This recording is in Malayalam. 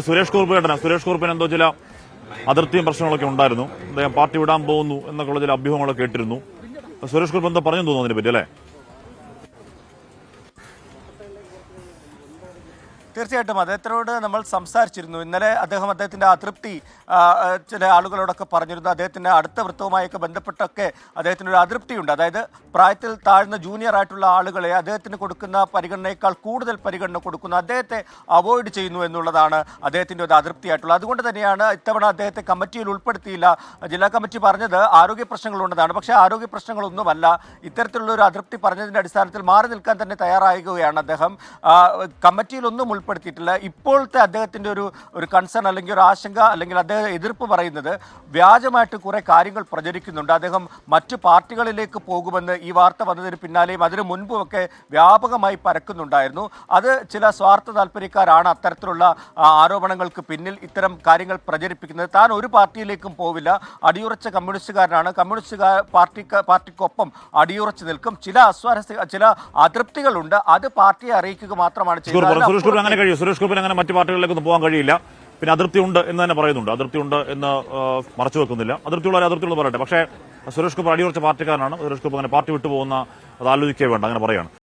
സുരേഷ് കുറുപ്പിന് എന്തോ ചില അതിർത്തിയും പ്രശ്നങ്ങളൊക്കെ ഉണ്ടായിരുന്നു. അദ്ദേഹം പാർട്ടി വിടാൻ പോകുന്നു എന്നൊക്കെയുള്ള ചില അഭ്യൂഹങ്ങളൊക്കെ കേട്ടിരുന്നു. സുരേഷ് കുറുപ്പ് എന്തോ പറഞ്ഞു തോന്നുന്നു അതിനെ പറ്റി, അല്ലേ? തീർച്ചയായിട്ടും അദ്ദേഹത്തിനോട് നമ്മൾ സംസാരിച്ചിരുന്നു. ഇന്നലെ അദ്ദേഹത്തിന്റെ അതൃപ്തി ചില ആളുകളോടൊക്കെ പറഞ്ഞിരുന്നു. അദ്ദേഹത്തിന്റെ അടുത്ത വൃത്തവുമായൊക്കെ ബന്ധപ്പെട്ടൊക്കെ അദ്ദേഹത്തിനൊരു അതൃപ്തിയുണ്ട്. അതായത് പ്രായത്തിൽ താഴ്ന്ന ജൂനിയർ ആയിട്ടുള്ള ആളുകളെ അദ്ദേഹത്തിന് കൊടുക്കുന്ന പരിഗണനയേക്കാൾ കൂടുതൽ പരിഗണന കൊടുക്കുന്നു, അദ്ദേഹത്തെ അവോയ്ഡ് ചെയ്യുന്നു എന്നുള്ളതാണ് അദ്ദേഹത്തിന്റെ ഒരു അതൃപ്തിയായിട്ടുള്ളത്. അതുകൊണ്ട് തന്നെയാണ് ഇത്തവണ അദ്ദേഹത്തെ കമ്മിറ്റിയിൽ ഉൾപ്പെടുത്തിയില്ല. ജില്ലാ കമ്മിറ്റി പറഞ്ഞത് ആരോഗ്യ പ്രശ്നങ്ങളുണ്ടെന്നാണ്. പക്ഷേ ആരോഗ്യ പ്രശ്നങ്ങളൊന്നുമല്ല. ഇത്തരത്തിലുള്ള ഒരു അതൃപ്തി പറഞ്ഞതിന്റെ അടിസ്ഥാനത്തിൽ മാറി നിൽക്കാൻ തന്നെ തയ്യാറാകുകയാണ് അദ്ദേഹം. കമ്മിറ്റിയിലൊന്നും ഉൾപ്പെടുത്തിയിട്ടില്ല. ഇപ്പോഴത്തെ അദ്ദേഹത്തിന്റെ ഒരു കൺസേൺ അല്ലെങ്കിൽ ഒരു ആശങ്ക അല്ലെങ്കിൽ അദ്ദേഹം എതിർപ്പ് പറയുന്നത് വ്യാജമായിട്ട് കുറെ കാര്യങ്ങൾ പ്രചരിക്കുന്നുണ്ട്. അദ്ദേഹം മറ്റു പാർട്ടികളിലേക്ക് പോകുമെന്ന് ഈ വാർത്ത വന്നതിന് പിന്നാലെയും അതിനു മുൻപുമൊക്കെ വ്യാപകമായി പരക്കുന്നുണ്ടായിരുന്നു. അത് ചില സ്വാർത്ഥ താല്പര്യക്കാരാണ് അത്തരത്തിലുള്ള ആരോപണങ്ങൾക്ക് പിന്നിൽ ഇത്തരം കാര്യങ്ങൾ പ്രചരിപ്പിക്കുന്നത്. താൻ ഒരു പാർട്ടിയിലേക്കും പോവില്ല, അടിയുറച്ച കമ്മ്യൂണിസ്റ്റുകാരനാണ്, കമ്മ്യൂണിസ്റ്റ് പാർട്ടിക്കൊപ്പം അടിയുറച്ചു നിൽക്കും, ചില അതൃപ്തികളുണ്ട്, അത് പാർട്ടിയെ അറിയിക്കുക മാത്രമാണ് ചെയ്യുന്നത്. സുരേഷ് ഗോപിന് അങ്ങനെ മറ്റു പാർട്ടികളിലേക്കൊന്നും പോകാൻ കഴിയില്ല. പിന്നെ അതൃപ്തി ഉണ്ട് എന്ന് തന്നെ പറയുന്നുണ്ട്. അതൃപ്തി ഉണ്ട് എന്ന് മറച്ചു വെക്കുന്നില്ല. അതൃപ്തിയുള്ള പറയട്ടെ. പക്ഷേ സുരേഷ് ഗോപി അടിയുറച്ച പാർട്ടിക്കാരനാണ്. സുരേഷ് ഗോപി അങ്ങനെ പാർട്ടി വിട്ടു പോകുന്ന അത് ആലോചിക്കേ വേണ്ട, അങ്ങനെ പറയാണ്.